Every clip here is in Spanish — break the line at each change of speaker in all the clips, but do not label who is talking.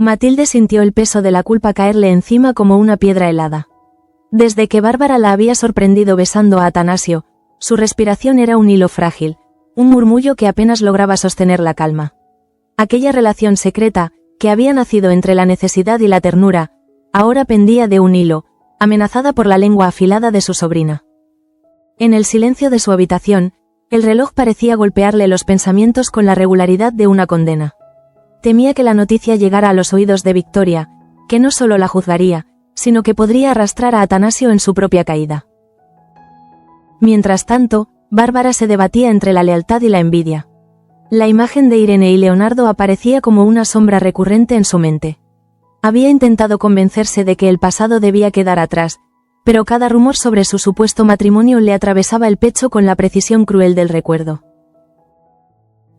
Matilde sintió el peso de la culpa caerle encima como una piedra helada. Desde que Bárbara la había sorprendido besando a Atanasio, su respiración era un hilo frágil, un murmullo que apenas lograba sostener la calma. Aquella relación secreta, que había nacido entre la necesidad y la ternura, ahora pendía de un hilo, amenazada por la lengua afilada de su sobrina. En el silencio de su habitación, el reloj parecía golpearle los pensamientos con la regularidad de una condena. Temía que la noticia llegara a los oídos de Victoria, que no solo la juzgaría, sino que podría arrastrar a Atanasio en su propia caída. Mientras tanto, Bárbara se debatía entre la lealtad y la envidia. La imagen de Irene y Leonardo aparecía como una sombra recurrente en su mente. Había intentado convencerse de que el pasado debía quedar atrás, pero cada rumor sobre su supuesto matrimonio le atravesaba el pecho con la precisión cruel del recuerdo.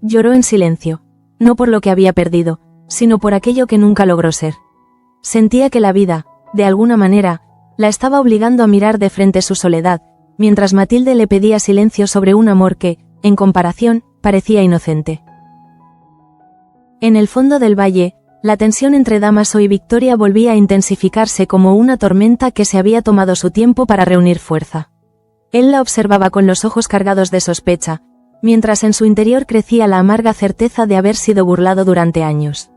Lloró en silencio, no por lo que había perdido, sino por aquello que nunca logró ser. Sentía que la vida, de alguna manera, la estaba obligando a mirar de frente su soledad, mientras Matilde le pedía silencio sobre un amor que, en comparación, parecía inocente. En el fondo del valle, la tensión entre Dámaso y Victoria volvía a intensificarse como una tormenta que se había tomado su tiempo para reunir fuerza. Él la observaba con los ojos cargados de sospecha, mientras en su interior crecía la amarga certeza de haber sido burlado durante años.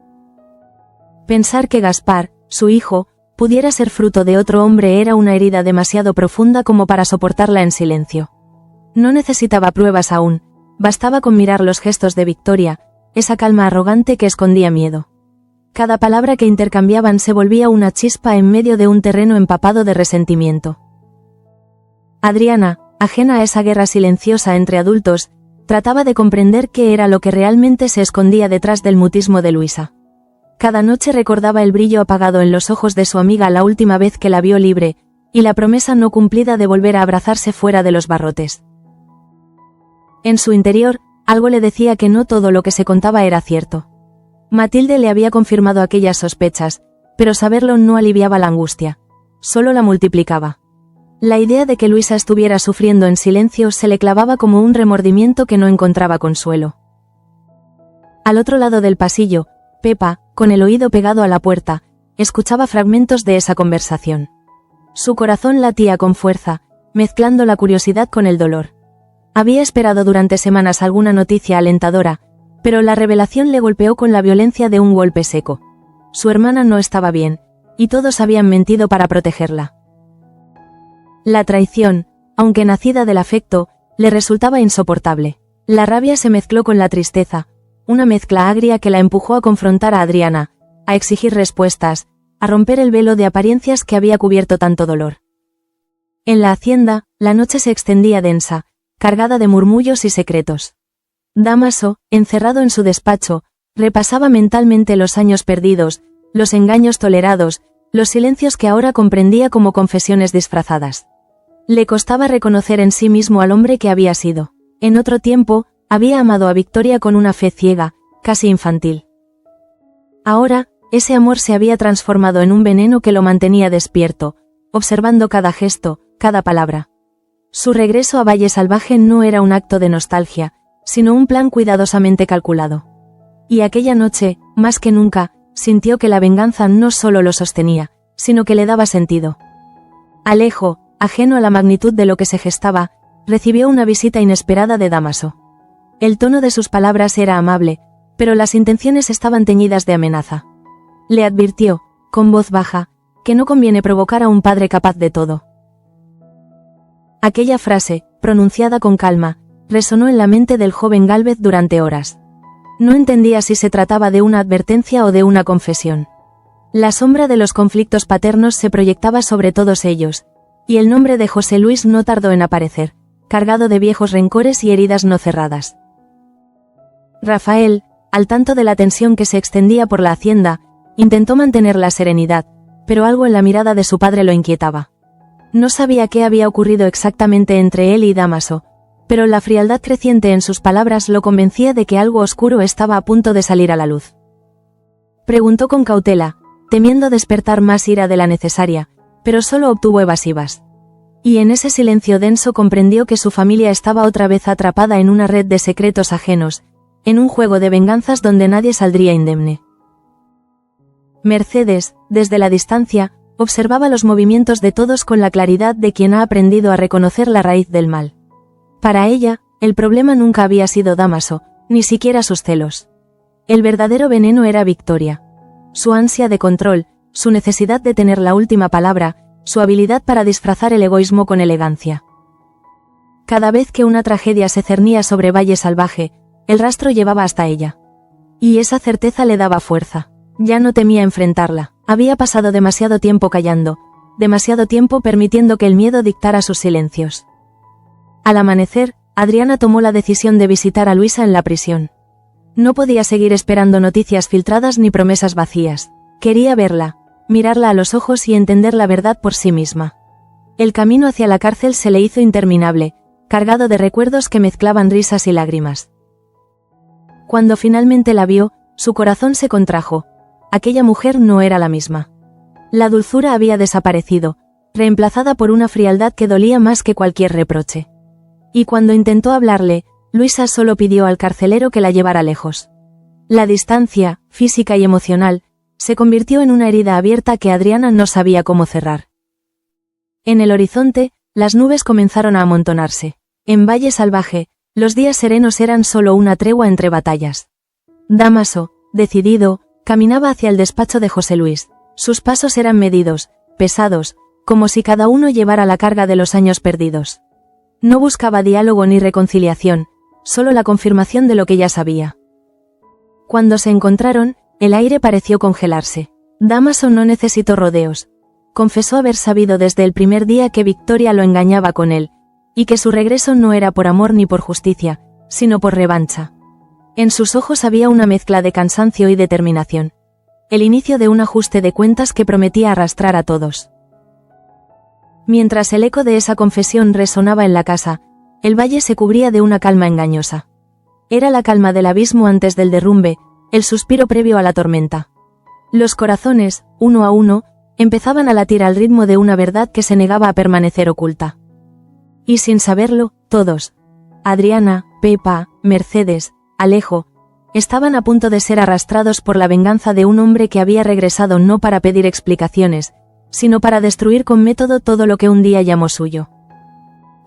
Pensar que Gaspar, su hijo, pudiera ser fruto de otro hombre era una herida demasiado profunda como para soportarla en silencio. No necesitaba pruebas aún, bastaba con mirar los gestos de Victoria, esa calma arrogante que escondía miedo. Cada palabra que intercambiaban se volvía una chispa en medio de un terreno empapado de resentimiento. Adriana, ajena a esa guerra silenciosa entre adultos, trataba de comprender qué era lo que realmente se escondía detrás del mutismo de Luisa. Cada noche recordaba el brillo apagado en los ojos de su amiga la última vez que la vio libre, y la promesa no cumplida de volver a abrazarse fuera de los barrotes. En su interior, algo le decía que no todo lo que se contaba era cierto. Matilde le había confirmado aquellas sospechas, pero saberlo no aliviaba la angustia, solo la multiplicaba. La idea de que Luisa estuviera sufriendo en silencio se le clavaba como un remordimiento que no encontraba consuelo. Al otro lado del pasillo, Pepa, con el oído pegado a la puerta, escuchaba fragmentos de esa conversación. Su corazón latía con fuerza, mezclando la curiosidad con el dolor. Había esperado durante semanas alguna noticia alentadora, pero la revelación le golpeó con la violencia de un golpe seco. Su hermana no estaba bien, y todos habían mentido para protegerla. La traición, aunque nacida del afecto, le resultaba insoportable. La rabia se mezcló con la tristeza, una mezcla agria que la empujó a confrontar a Adriana, a exigir respuestas, a romper el velo de apariencias que había cubierto tanto dolor. En la hacienda, la noche se extendía densa, cargada de murmullos y secretos. Dámaso, encerrado en su despacho, repasaba mentalmente los años perdidos, los engaños tolerados, los silencios que ahora comprendía como confesiones disfrazadas. Le costaba reconocer en sí mismo al hombre que había sido. En otro tiempo, había amado a Victoria con una fe ciega, casi infantil. Ahora, ese amor se había transformado en un veneno que lo mantenía despierto, observando cada gesto, cada palabra. Su regreso a Valle Salvaje no era un acto de nostalgia, sino un plan cuidadosamente calculado. Y aquella noche, más que nunca, sintió que la venganza no solo lo sostenía, sino que le daba sentido. Alejo, ajeno a la magnitud de lo que se gestaba, recibió una visita inesperada de Dámaso. El tono de sus palabras era amable, pero las intenciones estaban teñidas de amenaza. Le advirtió, con voz baja, que no conviene provocar a un padre capaz de todo. Aquella frase, pronunciada con calma, resonó en la mente del joven Gálvez durante horas. No entendía si se trataba de una advertencia o de una confesión. La sombra de los conflictos paternos se proyectaba sobre todos ellos, y el nombre de José Luis no tardó en aparecer, cargado de viejos rencores y heridas no cerradas. Rafael, al tanto de la tensión que se extendía por la hacienda, intentó mantener la serenidad, pero algo en la mirada de su padre lo inquietaba. No sabía qué había ocurrido exactamente entre él y Dámaso, pero la frialdad creciente en sus palabras lo convencía de que algo oscuro estaba a punto de salir a la luz. Preguntó con cautela, temiendo despertar más ira de la necesaria, pero solo obtuvo evasivas. Y en ese silencio denso comprendió que su familia estaba otra vez atrapada en una red de secretos ajenos, en un juego de venganzas donde nadie saldría indemne. Mercedes, desde la distancia, observaba los movimientos de todos con la claridad de quien ha aprendido a reconocer la raíz del mal. Para ella, el problema nunca había sido Dámaso, ni siquiera sus celos. El verdadero veneno era Victoria. Su ansia de control, su necesidad de tener la última palabra, su habilidad para disfrazar el egoísmo con elegancia. Cada vez que una tragedia se cernía sobre Valle Salvaje, el rastro llevaba hasta ella. Y esa certeza le daba fuerza. Ya no temía enfrentarla. Había pasado demasiado tiempo callando, demasiado tiempo permitiendo que el miedo dictara sus silencios. Al amanecer, Adriana tomó la decisión de visitar a Luisa en la prisión. No podía seguir esperando noticias filtradas ni promesas vacías. Quería verla, mirarla a los ojos y entender la verdad por sí misma. El camino hacia la cárcel se le hizo interminable, cargado de recuerdos que mezclaban risas y lágrimas. Cuando finalmente la vio, su corazón se contrajo. Aquella mujer no era la misma. La dulzura había desaparecido, reemplazada por una frialdad que dolía más que cualquier reproche. Y cuando intentó hablarle, Luisa solo pidió al carcelero que la llevara lejos. La distancia, física y emocional, se convirtió en una herida abierta que Adriana no sabía cómo cerrar. En el horizonte, las nubes comenzaron a amontonarse. En Valle Salvaje, los días serenos eran solo una tregua entre batallas. Dámaso, decidido, caminaba hacia el despacho de José Luis. Sus pasos eran medidos, pesados, como si cada uno llevara la carga de los años perdidos. No buscaba diálogo ni reconciliación, solo la confirmación de lo que ya sabía. Cuando se encontraron, el aire pareció congelarse. Dámaso no necesitó rodeos. Confesó haber sabido desde el primer día que Victoria lo engañaba con él, y que su regreso no era por amor ni por justicia, sino por revancha. En sus ojos había una mezcla de cansancio y determinación. El inicio de un ajuste de cuentas que prometía arrastrar a todos. Mientras el eco de esa confesión resonaba en la casa, el valle se cubría de una calma engañosa. Era la calma del abismo antes del derrumbe, el suspiro previo a la tormenta. Los corazones, uno a uno, empezaban a latir al ritmo de una verdad que se negaba a permanecer oculta. Y sin saberlo, todos, Adriana, Pepa, Mercedes, Alejo, estaban a punto de ser arrastrados por la venganza de un hombre que había regresado no para pedir explicaciones, sino para destruir con método todo lo que un día llamó suyo.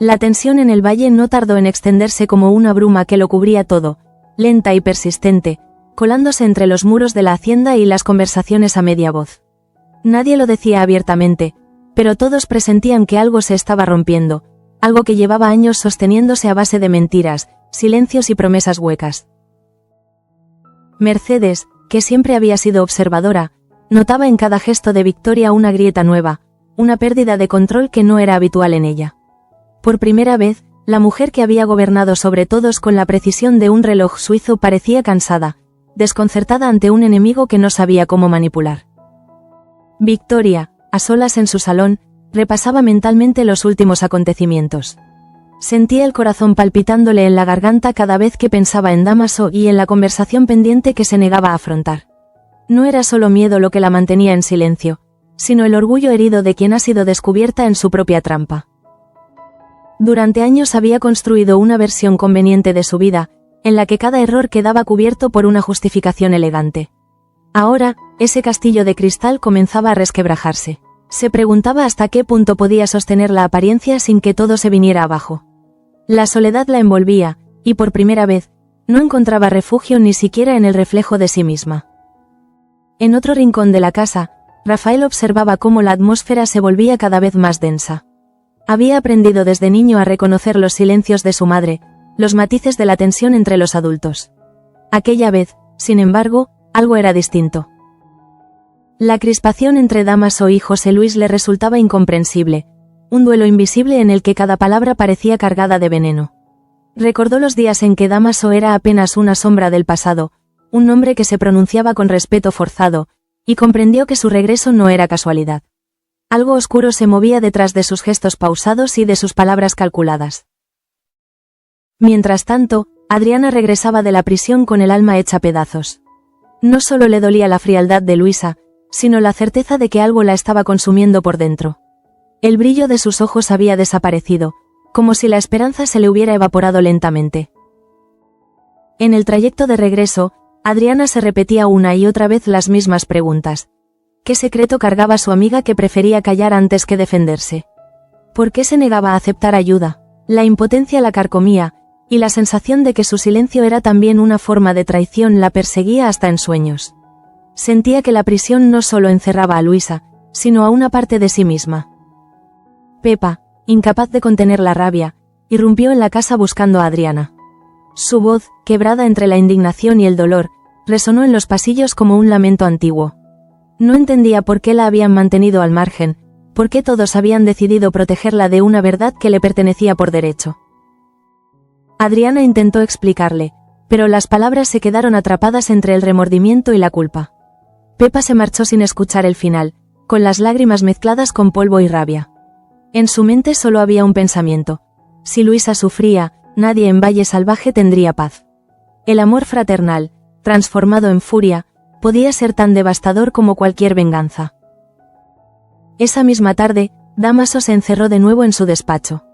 La tensión en el valle no tardó en extenderse como una bruma que lo cubría todo, lenta y persistente, colándose entre los muros de la hacienda y las conversaciones a media voz. Nadie lo decía abiertamente, pero todos presentían que algo se estaba rompiendo, algo que llevaba años sosteniéndose a base de mentiras, silencios y promesas huecas. Mercedes, que siempre había sido observadora, notaba en cada gesto de Victoria una grieta nueva, una pérdida de control que no era habitual en ella. Por primera vez, la mujer que había gobernado sobre todos con la precisión de un reloj suizo parecía cansada, desconcertada ante un enemigo que no sabía cómo manipular. Victoria, a solas en su salón, repasaba mentalmente los últimos acontecimientos. Sentía el corazón palpitándole en la garganta cada vez que pensaba en Dámaso y en la conversación pendiente que se negaba a afrontar. No era solo miedo lo que la mantenía en silencio, sino el orgullo herido de quien ha sido descubierta en su propia trampa. Durante años había construido una versión conveniente de su vida, en la que cada error quedaba cubierto por una justificación elegante. Ahora, ese castillo de cristal comenzaba a resquebrajarse. Se preguntaba hasta qué punto podía sostener la apariencia sin que todo se viniera abajo. La soledad la envolvía, y por primera vez, no encontraba refugio ni siquiera en el reflejo de sí misma. En otro rincón de la casa, Rafael observaba cómo la atmósfera se volvía cada vez más densa. Había aprendido desde niño a reconocer los silencios de su madre, los matices de la tensión entre los adultos. Aquella vez, sin embargo, algo era distinto. La crispación entre Dámaso y José Luis le resultaba incomprensible, un duelo invisible en el que cada palabra parecía cargada de veneno. Recordó los días en que Dámaso era apenas una sombra del pasado, un nombre que se pronunciaba con respeto forzado, y comprendió que su regreso no era casualidad. Algo oscuro se movía detrás de sus gestos pausados y de sus palabras calculadas. Mientras tanto, Adriana regresaba de la prisión con el alma hecha pedazos. No solo le dolía la frialdad de Luisa, sino la certeza de que algo la estaba consumiendo por dentro. El brillo de sus ojos había desaparecido, como si la esperanza se le hubiera evaporado lentamente. En el trayecto de regreso, Adriana se repetía una y otra vez las mismas preguntas. ¿Qué secreto cargaba su amiga que prefería callar antes que defenderse? ¿Por qué se negaba a aceptar ayuda? La impotencia la carcomía, y la sensación de que su silencio era también una forma de traición la perseguía hasta en sueños. Sentía que la prisión no solo encerraba a Luisa, sino a una parte de sí misma. Pepa, incapaz de contener la rabia, irrumpió en la casa buscando a Adriana. Su voz, quebrada entre la indignación y el dolor, resonó en los pasillos como un lamento antiguo. No entendía por qué la habían mantenido al margen, por qué todos habían decidido protegerla de una verdad que le pertenecía por derecho. Adriana intentó explicarle, pero las palabras se quedaron atrapadas entre el remordimiento y la culpa. Pepa se marchó sin escuchar el final, con las lágrimas mezcladas con polvo y rabia. En su mente solo había un pensamiento: si Luisa sufría, nadie en Valle Salvaje tendría paz. El amor fraternal, transformado en furia, podía ser tan devastador como cualquier venganza. Esa misma tarde, Dámaso se encerró de nuevo en su despacho.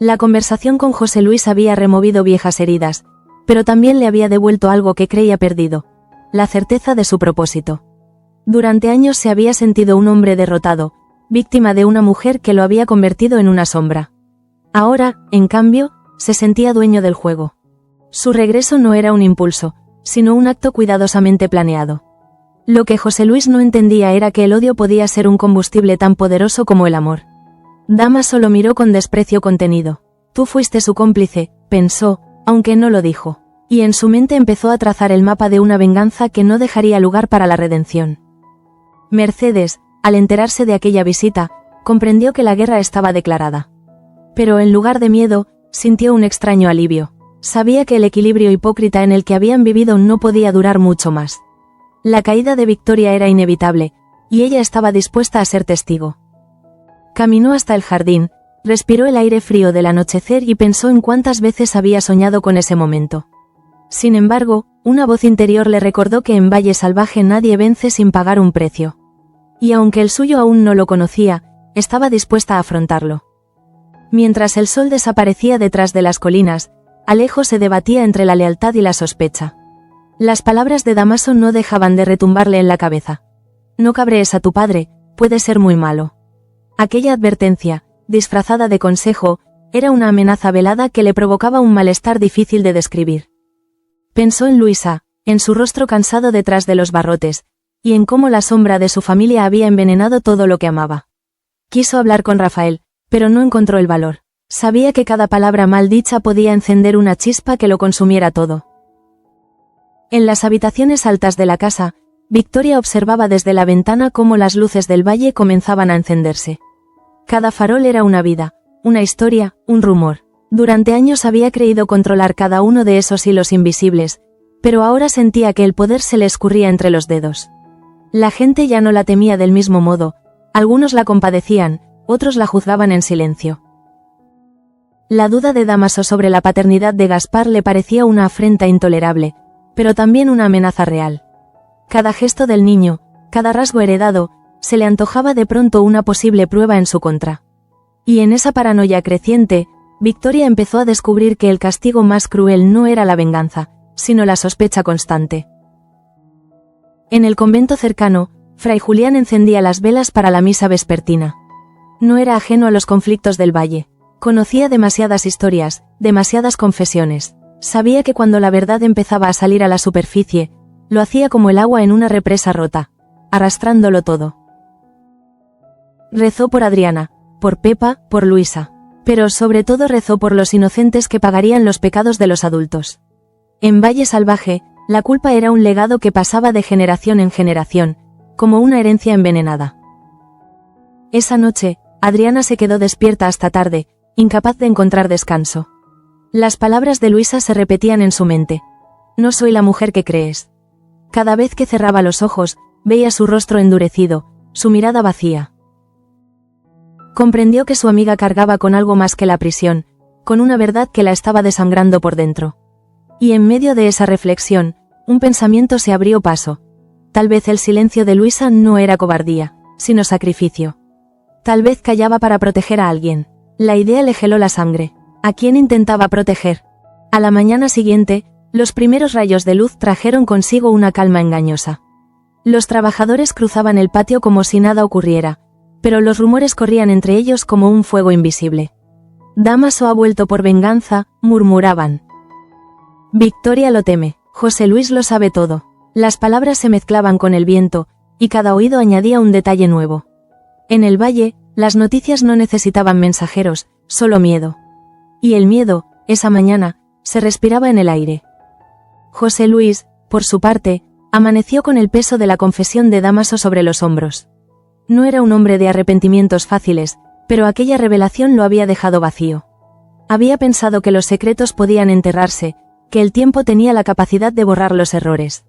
La conversación con José Luis había removido viejas heridas, pero también le había devuelto algo que creía perdido: la certeza de su propósito. Durante años se había sentido un hombre derrotado, víctima de una mujer que lo había convertido en una sombra. Ahora, en cambio, se sentía dueño del juego. Su regreso no era un impulso, sino un acto cuidadosamente planeado. Lo que José Luis no entendía era que el odio podía ser un combustible tan poderoso como el amor. Dámaso lo miró con desprecio contenido. Tú fuiste su cómplice, pensó, aunque no lo dijo, y en su mente empezó a trazar el mapa de una venganza que no dejaría lugar para la redención. Mercedes, al enterarse de aquella visita, comprendió que la guerra estaba declarada. Pero en lugar de miedo, sintió un extraño alivio. Sabía que el equilibrio hipócrita en el que habían vivido no podía durar mucho más. La caída de Victoria era inevitable, y ella estaba dispuesta a ser testigo. Caminó hasta el jardín, respiró el aire frío del anochecer y pensó en cuántas veces había soñado con ese momento. Sin embargo, una voz interior le recordó que en Valle Salvaje nadie vence sin pagar un precio. Y aunque el suyo aún no lo conocía, estaba dispuesta a afrontarlo. Mientras el sol desaparecía detrás de las colinas, Alejo se debatía entre la lealtad y la sospecha. Las palabras de Dámaso no dejaban de retumbarle en la cabeza. No cabrees a tu padre, puede ser muy malo. Aquella advertencia, disfrazada de consejo, era una amenaza velada que le provocaba un malestar difícil de describir. Pensó en Luisa, en su rostro cansado detrás de los barrotes, y en cómo la sombra de su familia había envenenado todo lo que amaba. Quiso hablar con Rafael, pero no encontró el valor. Sabía que cada palabra mal dicha podía encender una chispa que lo consumiera todo. En las habitaciones altas de la casa, Victoria observaba desde la ventana cómo las luces del valle comenzaban a encenderse. Cada farol era una vida, una historia, un rumor. Durante años había creído controlar cada uno de esos hilos invisibles, pero ahora sentía que el poder se le escurría entre los dedos. La gente ya no la temía del mismo modo, algunos la compadecían, otros la juzgaban en silencio. La duda de Dámaso sobre la paternidad de Gaspar le parecía una afrenta intolerable, pero también una amenaza real. Cada gesto del niño, cada rasgo heredado, se le antojaba de pronto una posible prueba en su contra. Y en esa paranoia creciente, Victoria empezó a descubrir que el castigo más cruel no era la venganza, sino la sospecha constante. En el convento cercano, Fray Julián encendía las velas para la misa vespertina. No era ajeno a los conflictos del valle. Conocía demasiadas historias, demasiadas confesiones. Sabía que cuando la verdad empezaba a salir a la superficie, lo hacía como el agua en una represa rota, arrastrándolo todo. Rezó por Adriana, por Pepa, por Luisa, pero sobre todo rezó por los inocentes que pagarían los pecados de los adultos. En Valle Salvaje, la culpa era un legado que pasaba de generación en generación, como una herencia envenenada. Esa noche, Adriana se quedó despierta hasta tarde, incapaz de encontrar descanso. Las palabras de Luisa se repetían en su mente. No soy la mujer que crees. Cada vez que cerraba los ojos, veía su rostro endurecido, su mirada vacía. Comprendió que su amiga cargaba con algo más que la prisión, con una verdad que la estaba desangrando por dentro. Y en medio de esa reflexión, un pensamiento se abrió paso. Tal vez el silencio de Luisa no era cobardía, sino sacrificio. Tal vez callaba para proteger a alguien. La idea le heló la sangre. ¿A quién intentaba proteger? A la mañana siguiente, los primeros rayos de luz trajeron consigo una calma engañosa. Los trabajadores cruzaban el patio como si nada ocurriera, pero los rumores corrían entre ellos como un fuego invisible. Dámaso ha vuelto por venganza, murmuraban. Victoria lo teme, José Luis lo sabe todo. Las palabras se mezclaban con el viento, y cada oído añadía un detalle nuevo. En el valle, las noticias no necesitaban mensajeros, solo miedo. Y el miedo, esa mañana, se respiraba en el aire. José Luis, por su parte, amaneció con el peso de la confesión de Dámaso sobre los hombros. No era un hombre de arrepentimientos fáciles, pero aquella revelación lo había dejado vacío. Había pensado que los secretos podían enterrarse, que el tiempo tenía la capacidad de borrar los errores.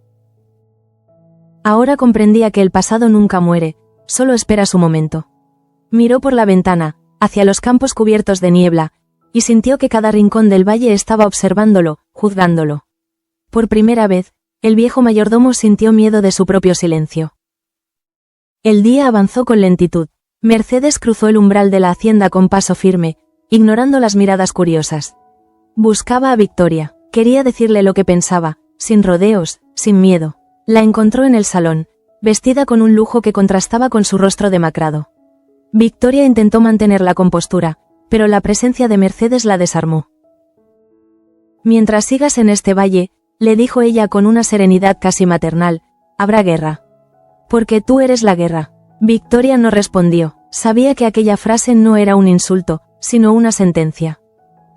Ahora comprendía que el pasado nunca muere, solo espera su momento. Miró por la ventana, hacia los campos cubiertos de niebla, y sintió que cada rincón del valle estaba observándolo, juzgándolo. Por primera vez, el viejo mayordomo sintió miedo de su propio silencio. El día avanzó con lentitud. Mercedes cruzó el umbral de la hacienda con paso firme, ignorando las miradas curiosas. Buscaba a Victoria, quería decirle lo que pensaba, sin rodeos, sin miedo. La encontró en el salón, vestida con un lujo que contrastaba con su rostro demacrado. Victoria intentó mantener la compostura, pero la presencia de Mercedes la desarmó. Mientras sigas en este valle, le dijo ella con una serenidad casi maternal, habrá guerra. Porque tú eres la guerra. Victoria no respondió, sabía que aquella frase no era un insulto, sino una sentencia.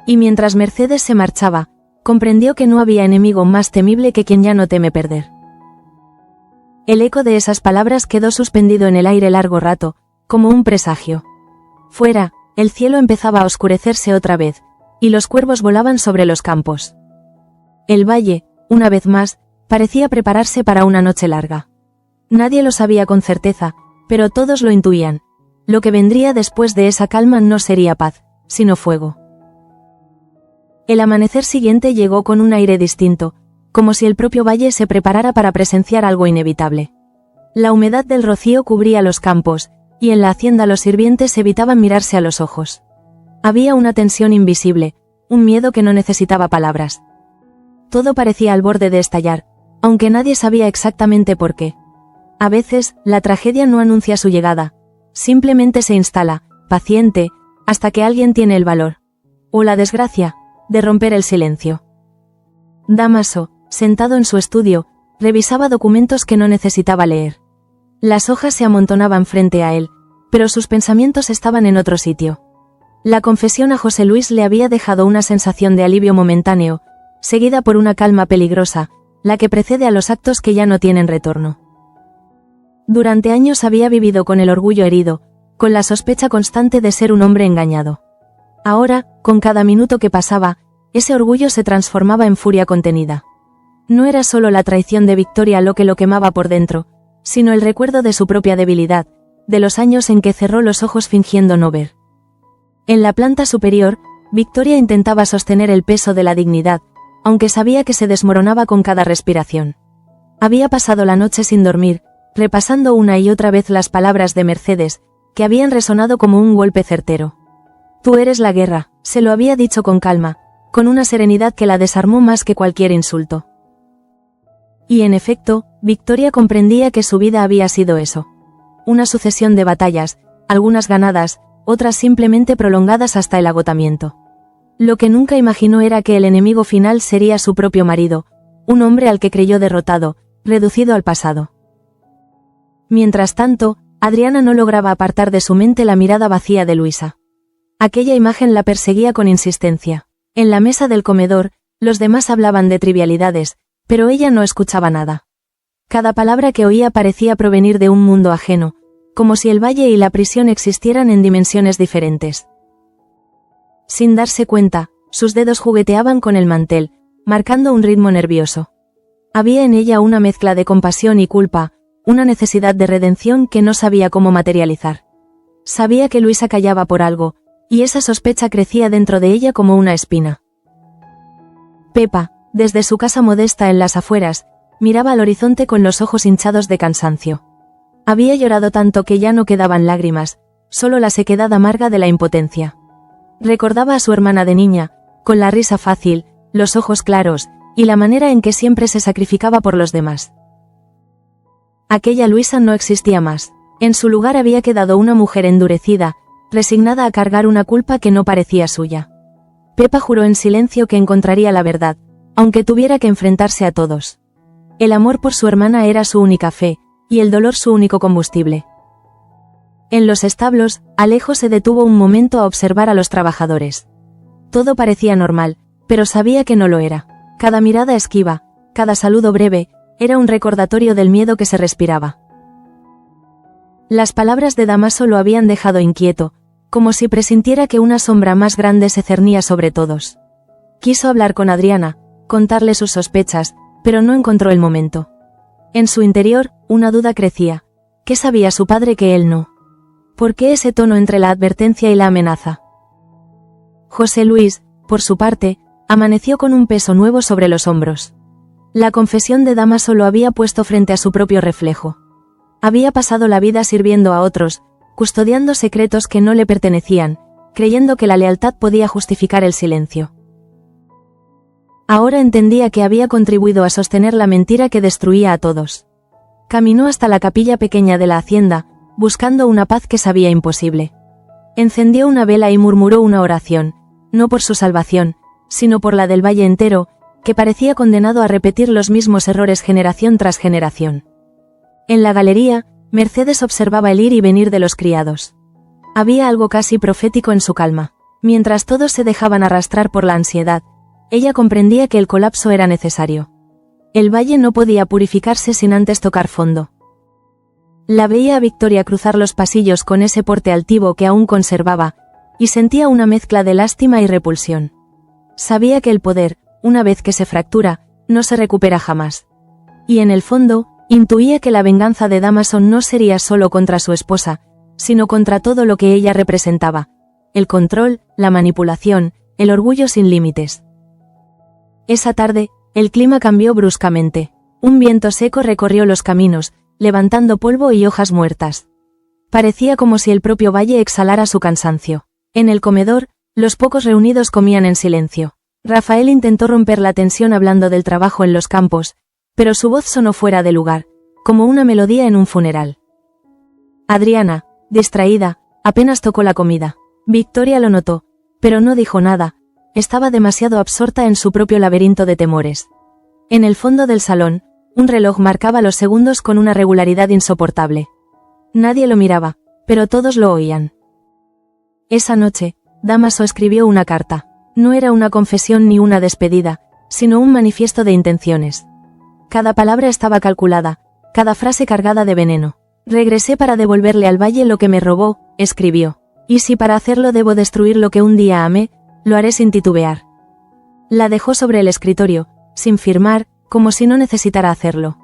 Y mientras Mercedes se marchaba, comprendió que no había enemigo más temible que quien ya no teme perder. El eco de esas palabras quedó suspendido en el aire largo rato, como un presagio. Fuera, el cielo empezaba a oscurecerse otra vez, y los cuervos volaban sobre los campos. El valle, una vez más, parecía prepararse para una noche larga. Nadie lo sabía con certeza, pero todos lo intuían. Lo que vendría después de esa calma no sería paz, sino fuego. El amanecer siguiente llegó con un aire distinto, como si el propio valle se preparara para presenciar algo inevitable. La humedad del rocío cubría los campos, y en la hacienda los sirvientes evitaban mirarse a los ojos. Había una tensión invisible, un miedo que no necesitaba palabras. Todo parecía al borde de estallar, aunque nadie sabía exactamente por qué. A veces, la tragedia no anuncia su llegada, simplemente se instala, paciente, hasta que alguien tiene el valor, o la desgracia, de romper el silencio. Dámaso, sentado en su estudio, revisaba documentos que no necesitaba leer. Las hojas se amontonaban frente a él, pero sus pensamientos estaban en otro sitio. La confesión a José Luis le había dejado una sensación de alivio momentáneo, seguida por una calma peligrosa, la que precede a los actos que ya no tienen retorno. Durante años había vivido con el orgullo herido, con la sospecha constante de ser un hombre engañado. Ahora, con cada minuto que pasaba, ese orgullo se transformaba en furia contenida. No era solo la traición de Victoria lo que lo quemaba por dentro, sino el recuerdo de su propia debilidad, de los años en que cerró los ojos fingiendo no ver. En la planta superior, Victoria intentaba sostener el peso de la dignidad, aunque sabía que se desmoronaba con cada respiración. Había pasado la noche sin dormir, repasando una y otra vez las palabras de Mercedes, que habían resonado como un golpe certero. Tú eres la guerra, se lo había dicho con calma, con una serenidad que la desarmó más que cualquier insulto. Y en efecto, Victoria comprendía que su vida había sido eso. Una sucesión de batallas, algunas ganadas, otras simplemente prolongadas hasta el agotamiento. Lo que nunca imaginó era que el enemigo final sería su propio marido, un hombre al que creyó derrotado, reducido al pasado. Mientras tanto, Adriana no lograba apartar de su mente la mirada vacía de Luisa. Aquella imagen la perseguía con insistencia. En la mesa del comedor, los demás hablaban de trivialidades, pero ella no escuchaba nada. Cada palabra que oía parecía provenir de un mundo ajeno, como si el valle y la prisión existieran en dimensiones diferentes. Sin darse cuenta, sus dedos jugueteaban con el mantel, marcando un ritmo nervioso. Había en ella una mezcla de compasión y culpa, una necesidad de redención que no sabía cómo materializar. Sabía que Luisa callaba por algo, y esa sospecha crecía dentro de ella como una espina. Pepa, desde su casa modesta en las afueras, miraba al horizonte con los ojos hinchados de cansancio. Había llorado tanto que ya no quedaban lágrimas, solo la sequedad amarga de la impotencia. Recordaba a su hermana de niña, con la risa fácil, los ojos claros, y la manera en que siempre se sacrificaba por los demás. Aquella Luisa no existía más. En su lugar había quedado una mujer endurecida, resignada a cargar una culpa que no parecía suya. Pepa juró en silencio que encontraría la verdad, aunque tuviera que enfrentarse a todos. El amor por su hermana era su única fe, y el dolor su único combustible. En los establos, Alejo se detuvo un momento a observar a los trabajadores. Todo parecía normal, pero sabía que no lo era. Cada mirada esquiva, cada saludo breve, era un recordatorio del miedo que se respiraba. Las palabras de Dámaso lo habían dejado inquieto, como si presintiera que una sombra más grande se cernía sobre todos. Quiso hablar con Adriana, contarle sus sospechas, pero no encontró el momento. En su interior, una duda crecía. ¿Qué sabía su padre que él no? ¿Por qué ese tono entre la advertencia y la amenaza? José Luis, por su parte, amaneció con un peso nuevo sobre los hombros. La confesión de Dámaso lo había puesto frente a su propio reflejo. Había pasado la vida sirviendo a otros, custodiando secretos que no le pertenecían, creyendo que la lealtad podía justificar el silencio. Ahora entendía que había contribuido a sostener la mentira que destruía a todos. Caminó hasta la capilla pequeña de la hacienda, buscando una paz que sabía imposible. Encendió una vela y murmuró una oración, no por su salvación, sino por la del valle entero, que parecía condenado a repetir los mismos errores generación tras generación. En la galería, Mercedes observaba el ir y venir de los criados. Había algo casi profético en su calma. Mientras todos se dejaban arrastrar por la ansiedad, ella comprendía que el colapso era necesario. El valle no podía purificarse sin antes tocar fondo. La veía a Victoria cruzar los pasillos con ese porte altivo que aún conservaba, y sentía una mezcla de lástima y repulsión. Sabía que el poder, una vez que se fractura, no se recupera jamás. Y en el fondo, intuía que la venganza de Dámaso no sería solo contra su esposa, sino contra todo lo que ella representaba: el control, la manipulación, el orgullo sin límites. Esa tarde, el clima cambió bruscamente. Un viento seco recorrió los caminos, levantando polvo y hojas muertas. Parecía como si el propio valle exhalara su cansancio. En el comedor, los pocos reunidos comían en silencio. Rafael intentó romper la tensión hablando del trabajo en los campos, pero su voz sonó fuera de lugar, como una melodía en un funeral. Adriana, distraída, apenas tocó la comida. Victoria lo notó, pero no dijo nada. Estaba demasiado absorta en su propio laberinto de temores. En el fondo del salón, un reloj marcaba los segundos con una regularidad insoportable. Nadie lo miraba, pero todos lo oían. Esa noche, Dámaso escribió una carta. No era una confesión ni una despedida, sino un manifiesto de intenciones. Cada palabra estaba calculada, cada frase cargada de veneno. Regresé para devolverle al valle lo que me robó, escribió. Y si para hacerlo debo destruir lo que un día amé, lo haré sin titubear. La dejó sobre el escritorio, sin firmar, como si no necesitara hacerlo.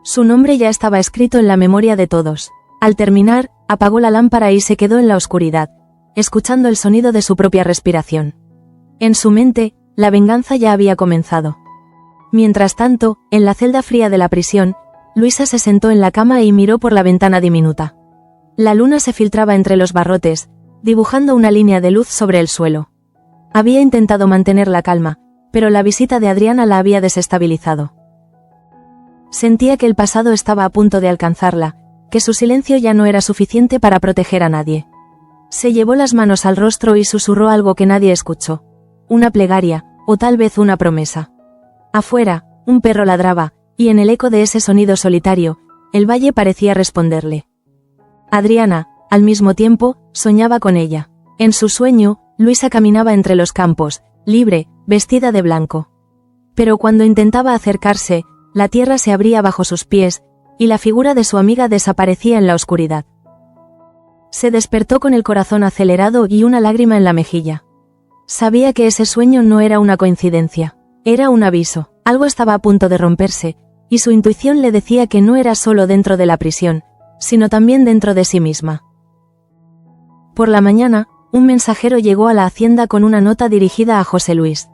Su nombre ya estaba escrito en la memoria de todos. Al terminar, apagó la lámpara y se quedó en la oscuridad, escuchando el sonido de su propia respiración. En su mente, la venganza ya había comenzado. Mientras tanto, en la celda fría de la prisión, Luisa se sentó en la cama y miró por la ventana diminuta. La luna se filtraba entre los barrotes, dibujando una línea de luz sobre el suelo. Había intentado mantener la calma, pero la visita de Adriana la había desestabilizado. Sentía que el pasado estaba a punto de alcanzarla, que su silencio ya no era suficiente para proteger a nadie. Se llevó las manos al rostro y susurró algo que nadie escuchó. Una plegaria, o tal vez una promesa. Afuera, un perro ladraba, y en el eco de ese sonido solitario, el valle parecía responderle. Adriana, al mismo tiempo, soñaba con ella. En su sueño, Luisa caminaba entre los campos, libre, vestida de blanco. Pero cuando intentaba acercarse, la tierra se abría bajo sus pies, y la figura de su amiga desaparecía en la oscuridad. Se despertó con el corazón acelerado y una lágrima en la mejilla. Sabía que ese sueño no era una coincidencia, era un aviso. Algo estaba a punto de romperse, y su intuición le decía que no era solo dentro de la prisión, sino también dentro de sí misma. Por la mañana, un mensajero llegó a la hacienda con una nota dirigida a José Luis.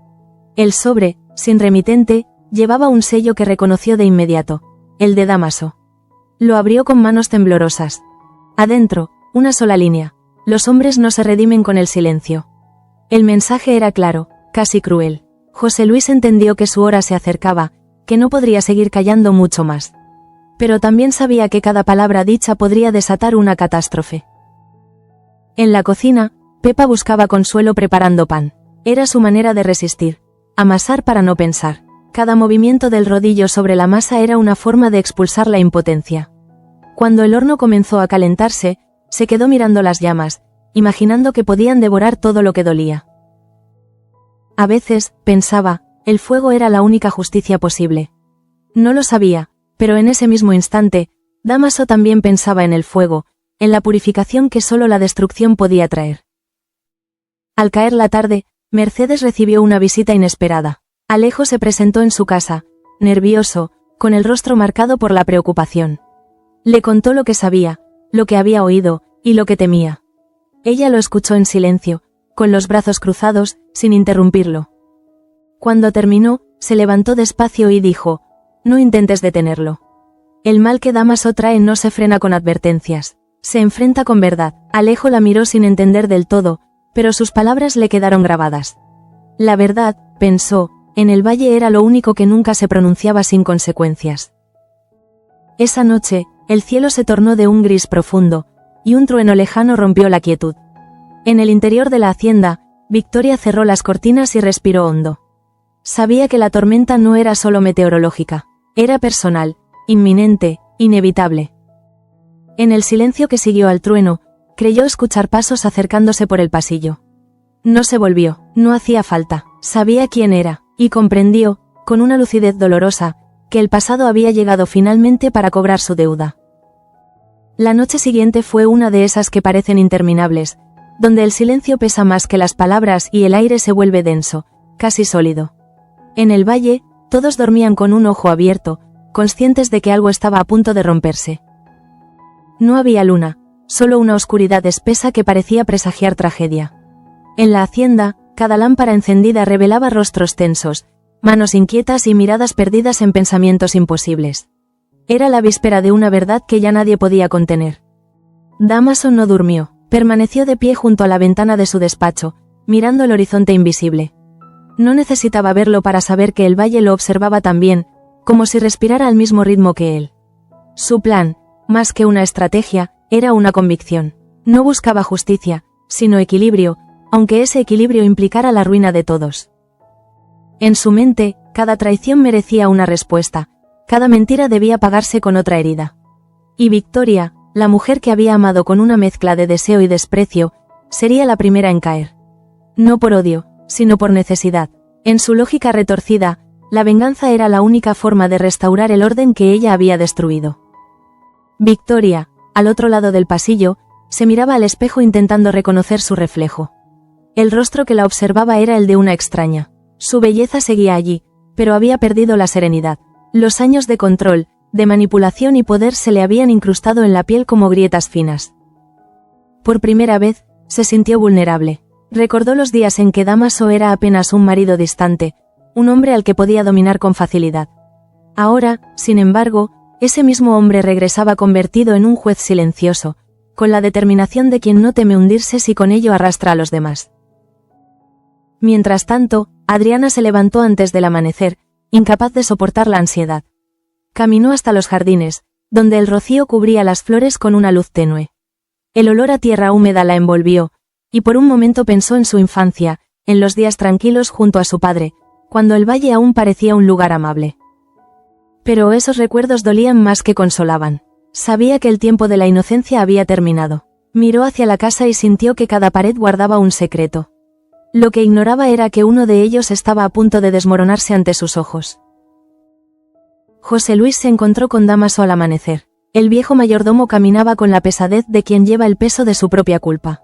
El sobre, sin remitente, llevaba un sello que reconoció de inmediato, el de Dámaso. Lo abrió con manos temblorosas. Adentro, una sola línea: los hombres no se redimen con el silencio. El mensaje era claro, casi cruel. José Luis entendió que su hora se acercaba, que no podría seguir callando mucho más. pero también sabía que cada palabra dicha podría desatar una catástrofe. En la cocina, Pepa buscaba consuelo preparando pan. Era su manera de resistir. Amasar para no pensar. Cada movimiento del rodillo sobre la masa era una forma de expulsar la impotencia. Cuando el horno comenzó a calentarse, se quedó mirando las llamas, imaginando que podían devorar todo lo que dolía. A veces, pensaba, el fuego era la única justicia posible. No lo sabía, pero en ese mismo instante, Dámaso también pensaba en el fuego, en la purificación que solo la destrucción podía traer. Al caer la tarde, Mercedes recibió una visita inesperada. Alejo se presentó en su casa, nervioso, con el rostro marcado por la preocupación. Le contó lo que sabía, lo que había oído, y lo que temía. Ella lo escuchó en silencio, con los brazos cruzados, sin interrumpirlo. Cuando terminó, se levantó despacio y dijo: «No intentes detenerlo. El mal que Dámaso trae no se frena con advertencias, se enfrenta con verdad». Alejo la miró sin entender del todo, pero sus palabras le quedaron grabadas. La verdad, pensó, en el valle era lo único que nunca se pronunciaba sin consecuencias. Esa noche, el cielo se tornó de un gris profundo, y un trueno lejano rompió la quietud. En el interior de la hacienda, Victoria cerró las cortinas y respiró hondo. Sabía que la tormenta no era solo meteorológica, era personal, inminente, inevitable. En el silencio que siguió al trueno, creyó escuchar pasos acercándose por el pasillo. No se volvió, no hacía falta, sabía quién era, y comprendió, con una lucidez dolorosa, que el pasado había llegado finalmente para cobrar su deuda. La noche siguiente fue una de esas que parecen interminables, donde el silencio pesa más que las palabras y el aire se vuelve denso, casi sólido. En el valle, todos dormían con un ojo abierto, conscientes de que algo estaba a punto de romperse. No había luna, solo una oscuridad espesa que parecía presagiar tragedia. En la hacienda, cada lámpara encendida revelaba rostros tensos, manos inquietas y miradas perdidas en pensamientos imposibles. Era la víspera de una verdad que ya nadie podía contener. Dámaso no durmió, permaneció de pie junto a la ventana de su despacho, mirando el horizonte invisible. No necesitaba verlo para saber que el valle lo observaba también, como si respirara al mismo ritmo que él. Su plan, más que una estrategia, era una convicción. No buscaba justicia, sino equilibrio, aunque ese equilibrio implicara la ruina de todos. En su mente, cada traición merecía una respuesta, cada mentira debía pagarse con otra herida. Y Victoria, la mujer que había amado con una mezcla de deseo y desprecio, sería la primera en caer. No por odio, sino por necesidad. En su lógica retorcida, la venganza era la única forma de restaurar el orden que ella había destruido. Victoria, al otro lado del pasillo, se miraba al espejo intentando reconocer su reflejo. El rostro que la observaba era el de una extraña. Su belleza seguía allí, pero había perdido la serenidad. Los años de control, de manipulación y poder se le habían incrustado en la piel como grietas finas. Por primera vez, se sintió vulnerable. Recordó los días en que Dámaso era apenas un marido distante, un hombre al que podía dominar con facilidad. Ahora, sin embargo, ese mismo hombre regresaba convertido en un juez silencioso, con la determinación de quien no teme hundirse si con ello arrastra a los demás. Mientras tanto, Adriana se levantó antes del amanecer, incapaz de soportar la ansiedad. Caminó hasta los jardines, donde el rocío cubría las flores con una luz tenue. El olor a tierra húmeda la envolvió, y por un momento pensó en su infancia, en los días tranquilos junto a su padre, cuando el valle aún parecía un lugar amable. Pero esos recuerdos dolían más que consolaban. Sabía que el tiempo de la inocencia había terminado. Miró hacia la casa y sintió que cada pared guardaba un secreto. Lo que ignoraba era que uno de ellos estaba a punto de desmoronarse ante sus ojos. José Luis se encontró con Dámaso al amanecer. El viejo mayordomo caminaba con la pesadez de quien lleva el peso de su propia culpa.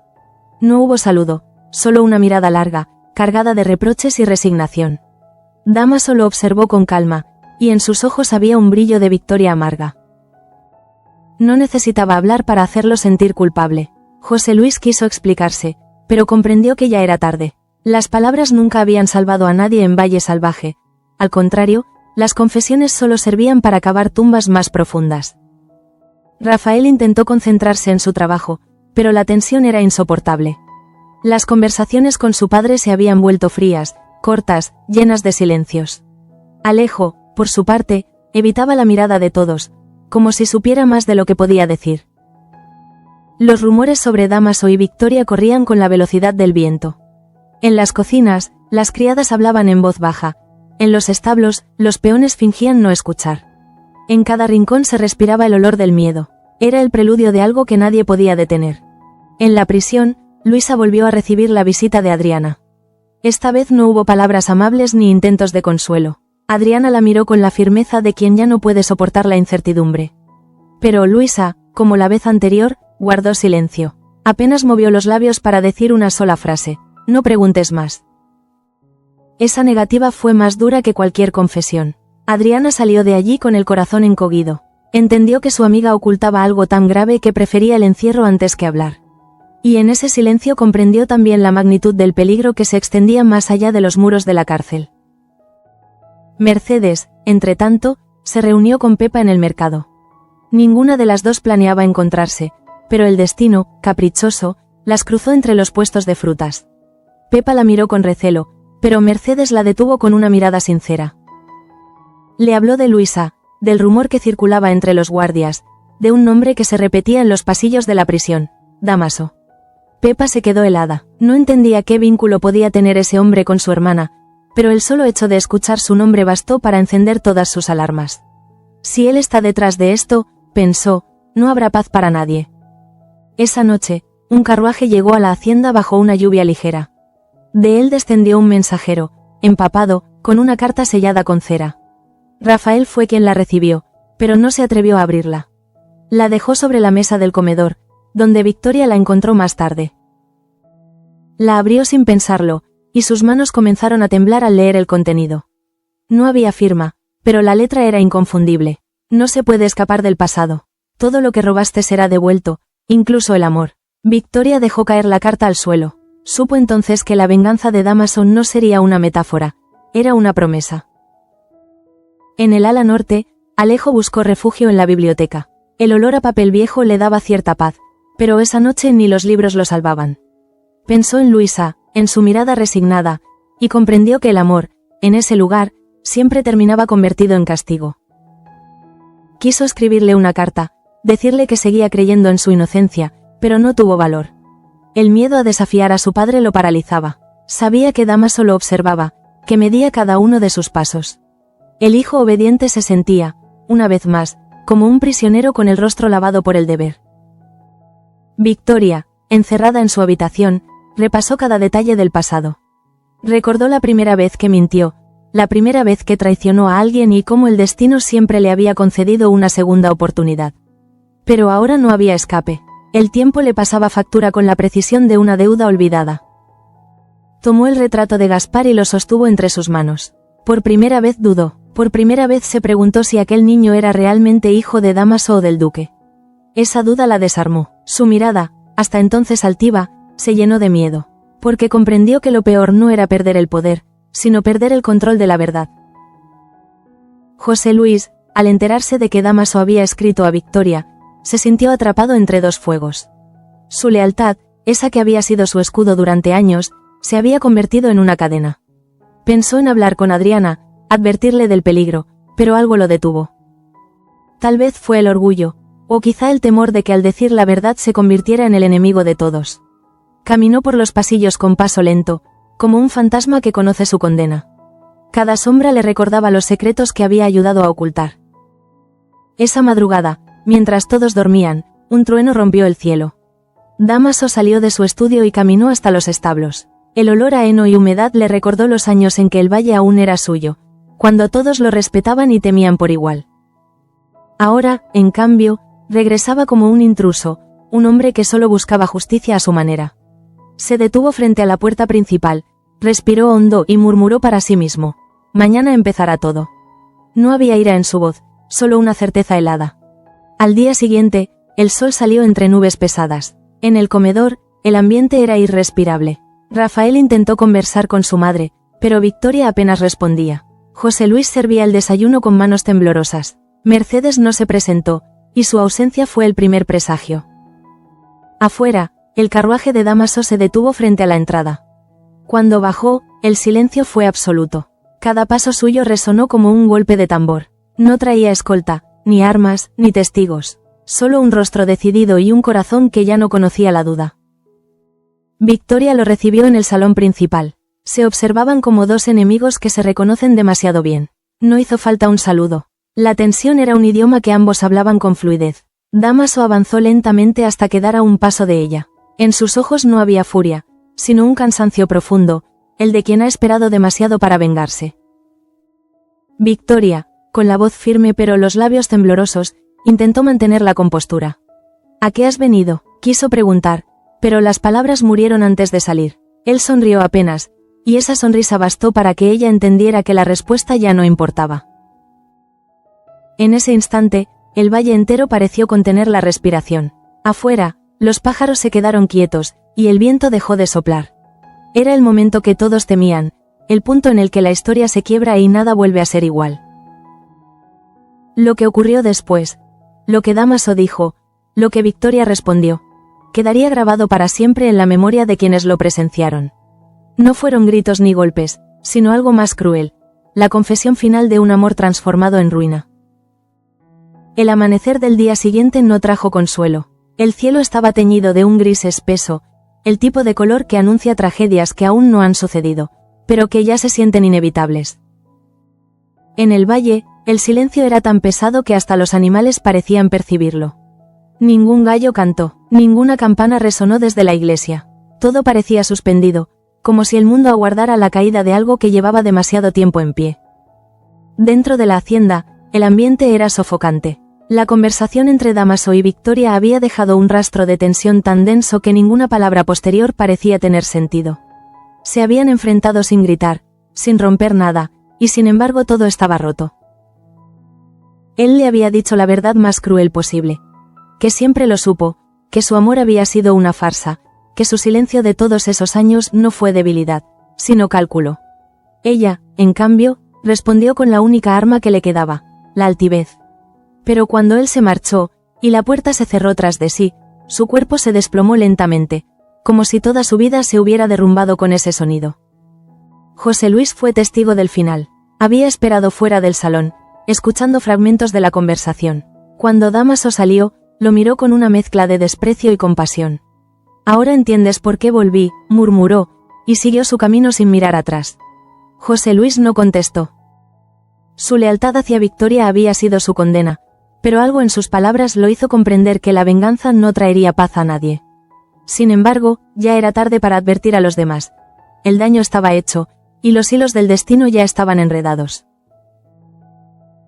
No hubo saludo, solo una mirada larga, cargada de reproches y resignación. Dámaso lo observó con calma, y en sus ojos había un brillo de victoria amarga. No necesitaba hablar para hacerlo sentir culpable. José Luis quiso explicarse, pero comprendió que ya era tarde. Las palabras nunca habían salvado a nadie en Valle Salvaje. Al contrario, las confesiones solo servían para cavar tumbas más profundas. Rafael intentó concentrarse en su trabajo, pero la tensión era insoportable. Las conversaciones con su padre se habían vuelto frías, cortas, llenas de silencios. Alejo, por su parte, evitaba la mirada de todos, como si supiera más de lo que podía decir. Los rumores sobre Dámaso y Victoria corrían con la velocidad del viento. En las cocinas, las criadas hablaban en voz baja. En los establos, los peones fingían no escuchar. En cada rincón se respiraba el olor del miedo. Era el preludio de algo que nadie podía detener. En la prisión, Luisa volvió a recibir la visita de Adriana. Esta vez no hubo palabras amables ni intentos de consuelo. Adriana la miró con la firmeza de quien ya no puede soportar la incertidumbre. Pero Luisa, como la vez anterior, guardó silencio. Apenas movió los labios para decir una sola frase: no preguntes más. Esa negativa fue más dura que cualquier confesión. Adriana salió de allí con el corazón encogido. Entendió que su amiga ocultaba algo tan grave que prefería el encierro antes que hablar. Y en ese silencio comprendió también la magnitud del peligro que se extendía más allá de los muros de la cárcel. Mercedes, entretanto, se reunió con Pepa en el mercado. Ninguna de las dos planeaba encontrarse, pero el destino, caprichoso, las cruzó entre los puestos de frutas. Pepa la miró con recelo, pero Mercedes la detuvo con una mirada sincera. Le habló de Luisa, del rumor que circulaba entre los guardias, de un nombre que se repetía en los pasillos de la prisión: Dámaso. Pepa se quedó helada. No entendía qué vínculo podía tener ese hombre con su hermana, pero el solo hecho de escuchar su nombre bastó para encender todas sus alarmas. Si él está detrás de esto, pensó, no habrá paz para nadie. Esa noche, un carruaje llegó a la hacienda bajo una lluvia ligera. De él descendió un mensajero, empapado, con una carta sellada con cera. Rafael fue quien la recibió, pero no se atrevió a abrirla. La dejó sobre la mesa del comedor, donde Victoria la encontró más tarde. La abrió sin pensarlo, y sus manos comenzaron a temblar al leer el contenido. No había firma, pero la letra era inconfundible. No se puede escapar del pasado. Todo lo que robaste será devuelto, incluso el amor. Victoria dejó caer la carta al suelo. Supo entonces que la venganza de Dámaso no sería una metáfora, era una promesa. En el ala norte, Alejo buscó refugio en la biblioteca. El olor a papel viejo le daba cierta paz, pero esa noche ni los libros lo salvaban. Pensó en Luisa, en su mirada resignada, y comprendió que el amor, en ese lugar, siempre terminaba convertido en castigo. Quiso escribirle una carta, decirle que seguía creyendo en su inocencia, pero no tuvo valor. El miedo a desafiar a su padre lo paralizaba. Sabía que Dámaso lo observaba, que medía cada uno de sus pasos. El hijo obediente se sentía, una vez más, como un prisionero con el rostro lavado por el deber. Victoria, encerrada en su habitación, repasó cada detalle del pasado. Recordó la primera vez que mintió, la primera vez que traicionó a alguien y cómo el destino siempre le había concedido una segunda oportunidad. Pero ahora no había escape. El tiempo le pasaba factura con la precisión de una deuda olvidada. Tomó el retrato de Gaspar y lo sostuvo entre sus manos. Por primera vez dudó, por primera vez se preguntó si aquel niño era realmente hijo de Dámaso o del duque. Esa duda la desarmó. Su mirada, hasta entonces altiva, se llenó de miedo, porque comprendió que lo peor no era perder el poder, sino perder el control de la verdad. José Luis, al enterarse de que Dámaso había escrito a Victoria, se sintió atrapado entre dos fuegos. Su lealtad, esa que había sido su escudo durante años, se había convertido en una cadena. Pensó en hablar con Adriana, advertirle del peligro, pero algo lo detuvo. Tal vez fue el orgullo, o quizá el temor de que al decir la verdad se convirtiera en el enemigo de todos. Caminó por los pasillos con paso lento, como un fantasma que conoce su condena. Cada sombra le recordaba los secretos que había ayudado a ocultar. Esa madrugada, mientras todos dormían, un trueno rompió el cielo. Dámaso salió de su estudio y caminó hasta los establos. El olor a heno y humedad le recordó los años en que el valle aún era suyo, cuando todos lo respetaban y temían por igual. Ahora, en cambio, regresaba como un intruso, un hombre que solo buscaba justicia a su manera. Se detuvo frente a la puerta principal, respiró hondo y murmuró para sí mismo: mañana empezará todo. No había ira en su voz, solo una certeza helada. Al día siguiente, el sol salió entre nubes pesadas. En el comedor, el ambiente era irrespirable. Rafael intentó conversar con su madre, pero Victoria apenas respondía. José Luis servía el desayuno con manos temblorosas. Mercedes no se presentó, y su ausencia fue el primer presagio. Afuera, el carruaje de Dámaso se detuvo frente a la entrada. Cuando bajó, el silencio fue absoluto. Cada paso suyo resonó como un golpe de tambor. No traía escolta, ni armas, ni testigos. Solo un rostro decidido y un corazón que ya no conocía la duda. Victoria lo recibió en el salón principal. Se observaban como dos enemigos que se reconocen demasiado bien. No hizo falta un saludo. La tensión era un idioma que ambos hablaban con fluidez. Dámaso avanzó lentamente hasta quedar a un paso de ella. En sus ojos no había furia, sino un cansancio profundo, el de quien ha esperado demasiado para vengarse. Victoria, con la voz firme pero los labios temblorosos, intentó mantener la compostura. ¿A qué has venido?, quiso preguntar, pero las palabras murieron antes de salir. Él sonrió apenas, y esa sonrisa bastó para que ella entendiera que la respuesta ya no importaba. En ese instante, el valle entero pareció contener la respiración. Afuera, los pájaros se quedaron quietos, y el viento dejó de soplar. Era el momento que todos temían, el punto en el que la historia se quiebra y nada vuelve a ser igual. Lo que ocurrió después, lo que Dámaso dijo, lo que Victoria respondió, quedaría grabado para siempre en la memoria de quienes lo presenciaron. No fueron gritos ni golpes, sino algo más cruel, la confesión final de un amor transformado en ruina. El amanecer del día siguiente no trajo consuelo. El cielo estaba teñido de un gris espeso, el tipo de color que anuncia tragedias que aún no han sucedido, pero que ya se sienten inevitables. En el valle, el silencio era tan pesado que hasta los animales parecían percibirlo. Ningún gallo cantó, ninguna campana resonó desde la iglesia. Todo parecía suspendido, como si el mundo aguardara la caída de algo que llevaba demasiado tiempo en pie. Dentro de la hacienda, el ambiente era sofocante. La conversación entre Dámaso y Victoria había dejado un rastro de tensión tan denso que ninguna palabra posterior parecía tener sentido. Se habían enfrentado sin gritar, sin romper nada, y sin embargo todo estaba roto. Él le había dicho la verdad más cruel posible. Que siempre lo supo, que su amor había sido una farsa, que su silencio de todos esos años no fue debilidad, sino cálculo. Ella, en cambio, respondió con la única arma que le quedaba, la altivez. Pero cuando él se marchó, y la puerta se cerró tras de sí, su cuerpo se desplomó lentamente, como si toda su vida se hubiera derrumbado con ese sonido. José Luis fue testigo del final. Había esperado fuera del salón, escuchando fragmentos de la conversación. Cuando Dámaso salió, lo miró con una mezcla de desprecio y compasión. «Ahora entiendes por qué volví», murmuró, y siguió su camino sin mirar atrás. José Luis no contestó. Su lealtad hacia Victoria había sido su condena, pero algo en sus palabras lo hizo comprender que la venganza no traería paz a nadie. Sin embargo, ya era tarde para advertir a los demás. El daño estaba hecho, y los hilos del destino ya estaban enredados.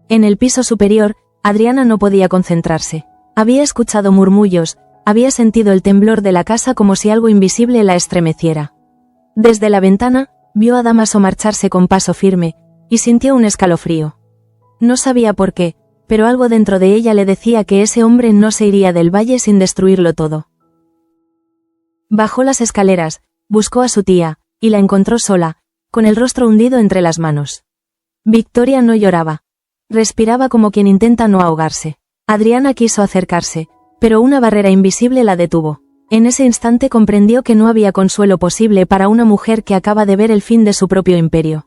En el piso superior, Adriana no podía concentrarse. Había escuchado murmullos, había sentido el temblor de la casa como si algo invisible la estremeciera. Desde la ventana, vio a Dámaso marcharse con paso firme, y sintió un escalofrío. No sabía por qué, pero algo dentro de ella le decía que ese hombre no se iría del valle sin destruirlo todo. Bajó las escaleras, buscó a su tía, y la encontró sola, con el rostro hundido entre las manos. Victoria no lloraba. Respiraba como quien intenta no ahogarse. Adriana quiso acercarse, pero una barrera invisible la detuvo. En ese instante comprendió que no había consuelo posible para una mujer que acaba de ver el fin de su propio imperio.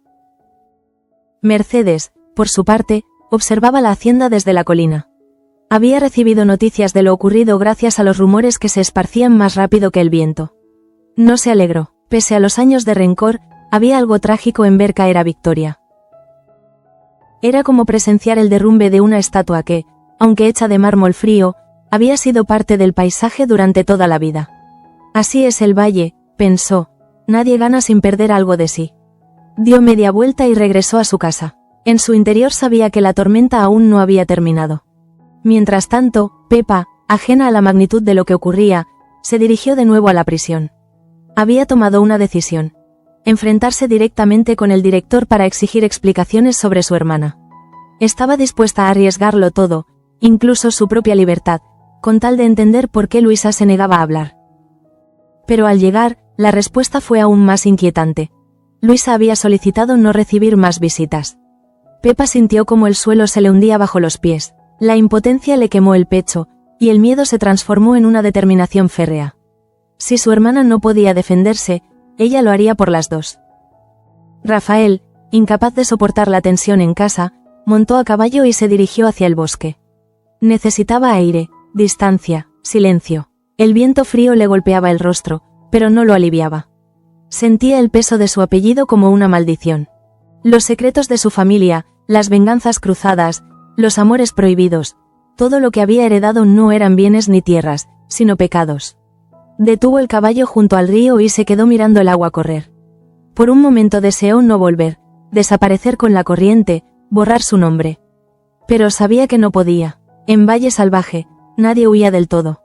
Mercedes, por su parte, observaba la hacienda desde la colina. Había recibido noticias de lo ocurrido gracias a los rumores que se esparcían más rápido que el viento. No se alegró. Pese a los años de rencor, había algo trágico en ver caer a Victoria. Era como presenciar el derrumbe de una estatua que, aunque hecha de mármol frío, había sido parte del paisaje durante toda la vida. Así es el valle, pensó. Nadie gana sin perder algo de sí. Dio media vuelta y regresó a su casa. En su interior sabía que la tormenta aún no había terminado. Mientras tanto, Pepa, ajena a la magnitud de lo que ocurría, se dirigió de nuevo a la prisión. Había tomado una decisión: enfrentarse directamente con el director para exigir explicaciones sobre su hermana. Estaba dispuesta a arriesgarlo todo, incluso su propia libertad, con tal de entender por qué Luisa se negaba a hablar. Pero al llegar, la respuesta fue aún más inquietante. Luisa había solicitado no recibir más visitas. Pepa sintió como el suelo se le hundía bajo los pies. La impotencia le quemó el pecho, y el miedo se transformó en una determinación férrea. Si su hermana no podía defenderse, ella lo haría por las dos. Rafael, incapaz de soportar la tensión en casa, montó a caballo y se dirigió hacia el bosque. Necesitaba aire, distancia, silencio. El viento frío le golpeaba el rostro, pero no lo aliviaba. Sentía el peso de su apellido como una maldición. Los secretos de su familia, las venganzas cruzadas, los amores prohibidos, todo lo que había heredado no eran bienes ni tierras, sino pecados. Detuvo el caballo junto al río y se quedó mirando el agua correr. Por un momento deseó no volver, desaparecer con la corriente, borrar su nombre. Pero sabía que no podía. En Valle Salvaje, nadie huía del todo.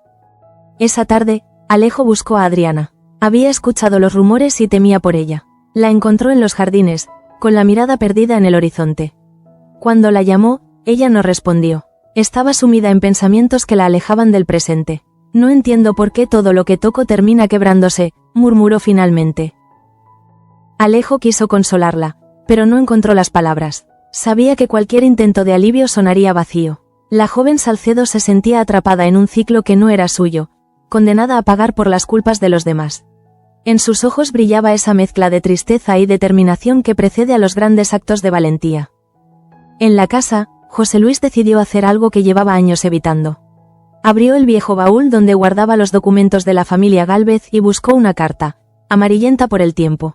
Esa tarde, Alejo buscó a Adriana. Había escuchado los rumores y temía por ella. La encontró en los jardines, con la mirada perdida en el horizonte. Cuando la llamó, ella no respondió. Estaba sumida en pensamientos que la alejaban del presente. No entiendo por qué todo lo que toco termina quebrándose, murmuró finalmente. Alejo quiso consolarla, pero no encontró las palabras. Sabía que cualquier intento de alivio sonaría vacío. La joven Salcedo se sentía atrapada en un ciclo que no era suyo, condenada a pagar por las culpas de los demás. En sus ojos brillaba esa mezcla de tristeza y determinación que precede a los grandes actos de valentía. En la casa, José Luis decidió hacer algo que llevaba años evitando. Abrió el viejo baúl donde guardaba los documentos de la familia Gálvez y buscó una carta, amarillenta por el tiempo.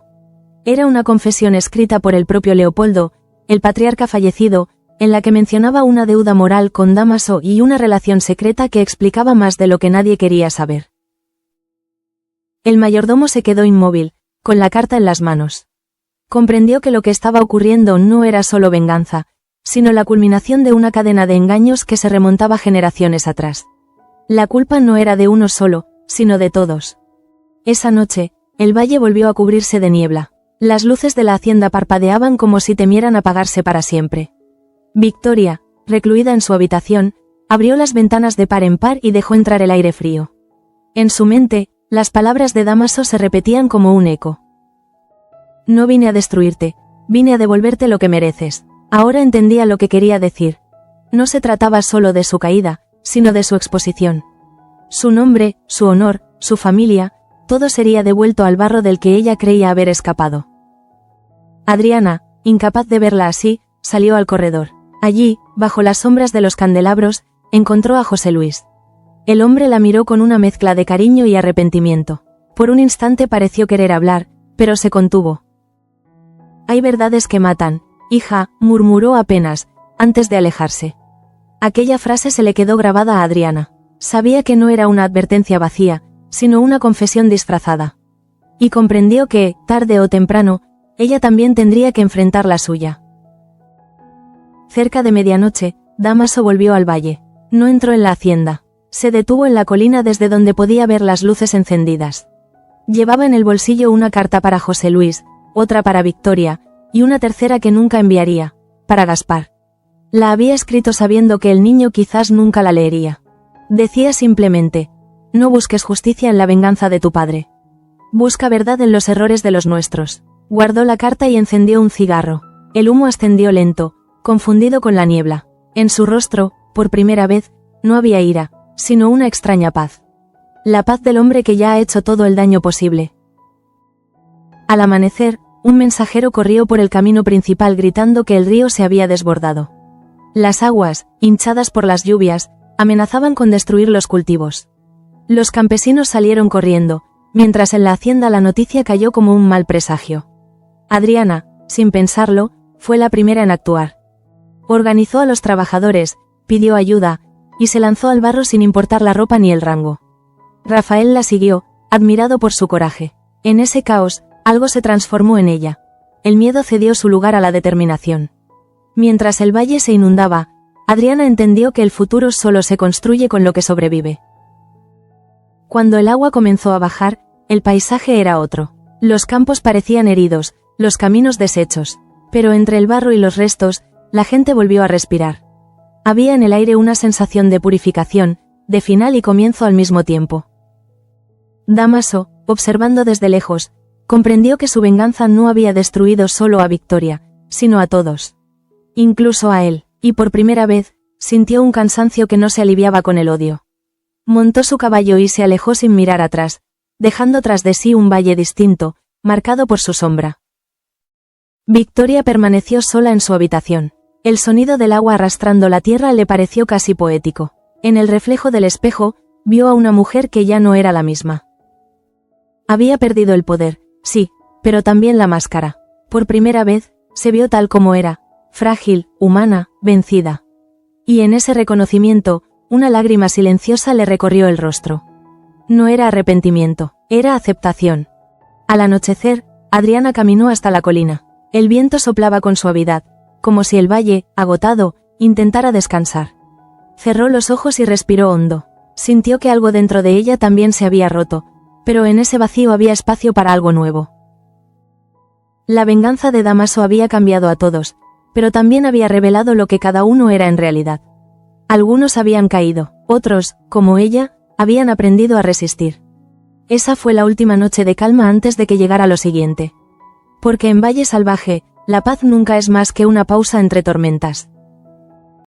Era una confesión escrita por el propio Leopoldo, el patriarca fallecido, en la que mencionaba una deuda moral con Dámaso y una relación secreta que explicaba más de lo que nadie quería saber. El mayordomo se quedó inmóvil, con la carta en las manos. Comprendió que lo que estaba ocurriendo no era solo venganza, sino la culminación de una cadena de engaños que se remontaba generaciones atrás. La culpa no era de uno solo, sino de todos. Esa noche, el valle volvió a cubrirse de niebla. Las luces de la hacienda parpadeaban como si temieran apagarse para siempre. Victoria, recluida en su habitación, abrió las ventanas de par en par y dejó entrar el aire frío. En su mente, las palabras de Dámaso se repetían como un eco. No vine a destruirte, vine a devolverte lo que mereces. Ahora entendía lo que quería decir. No se trataba solo de su caída, sino de su exposición. Su nombre, su honor, su familia, todo sería devuelto al barro del que ella creía haber escapado. Adriana, incapaz de verla así, salió al corredor. Allí, bajo las sombras de los candelabros, encontró a José Luis. El hombre la miró con una mezcla de cariño y arrepentimiento. Por un instante pareció querer hablar, pero se contuvo. Hay verdades que matan, hija, murmuró apenas, antes de alejarse. Aquella frase se le quedó grabada a Adriana. Sabía que no era una advertencia vacía, sino una confesión disfrazada. Y comprendió que, tarde o temprano, ella también tendría que enfrentar la suya. Cerca de medianoche, Dámaso volvió al valle. No entró en la hacienda. Se detuvo en la colina desde donde podía ver las luces encendidas. Llevaba en el bolsillo una carta para José Luis, otra para Victoria, y una tercera que nunca enviaría, para Gaspar. La había escrito sabiendo que el niño quizás nunca la leería. Decía simplemente: no busques justicia en la venganza de tu padre. Busca verdad en los errores de los nuestros. Guardó la carta y encendió un cigarro. El humo ascendió lento, confundido con la niebla. En su rostro, por primera vez, no había ira, sino una extraña paz. La paz del hombre que ya ha hecho todo el daño posible. Al amanecer, un mensajero corrió por el camino principal gritando que el río se había desbordado. Las aguas, hinchadas por las lluvias, amenazaban con destruir los cultivos. Los campesinos salieron corriendo, mientras en la hacienda la noticia cayó como un mal presagio. Adriana, sin pensarlo, fue la primera en actuar. Organizó a los trabajadores, pidió ayuda, y se lanzó al barro sin importar la ropa ni el rango. Rafael la siguió, admirado por su coraje. En ese caos, algo se transformó en ella. El miedo cedió su lugar a la determinación. Mientras el valle se inundaba, Adriana entendió que el futuro solo se construye con lo que sobrevive. Cuando el agua comenzó a bajar, el paisaje era otro. Los campos parecían heridos, los caminos deshechos, pero entre el barro y los restos, la gente volvió a respirar. Había en el aire una sensación de purificación, de final y comienzo al mismo tiempo. Dámaso, observando desde lejos, comprendió que su venganza no había destruido solo a Victoria, sino a todos. Incluso a él, y por primera vez, sintió un cansancio que no se aliviaba con el odio. Montó su caballo y se alejó sin mirar atrás, dejando tras de sí un valle distinto, marcado por su sombra. Victoria permaneció sola en su habitación. El sonido del agua arrastrando la tierra le pareció casi poético. En el reflejo del espejo, vio a una mujer que ya no era la misma. Había perdido el poder, sí, pero también la máscara. Por primera vez, se vio tal como era, frágil, humana, vencida. Y en ese reconocimiento, una lágrima silenciosa le recorrió el rostro. No era arrepentimiento, era aceptación. Al anochecer, Adriana caminó hasta la colina. El viento soplaba con suavidad, como si el valle, agotado, intentara descansar. Cerró los ojos y respiró hondo. Sintió que algo dentro de ella también se había roto, pero en ese vacío había espacio para algo nuevo. La venganza de Damaso había cambiado a todos, pero también había revelado lo que cada uno era en realidad. Algunos habían caído, otros, como ella, habían aprendido a resistir. Esa fue la última noche de calma antes de que llegara lo siguiente. Porque en Valle Salvaje, la paz nunca es más que una pausa entre tormentas.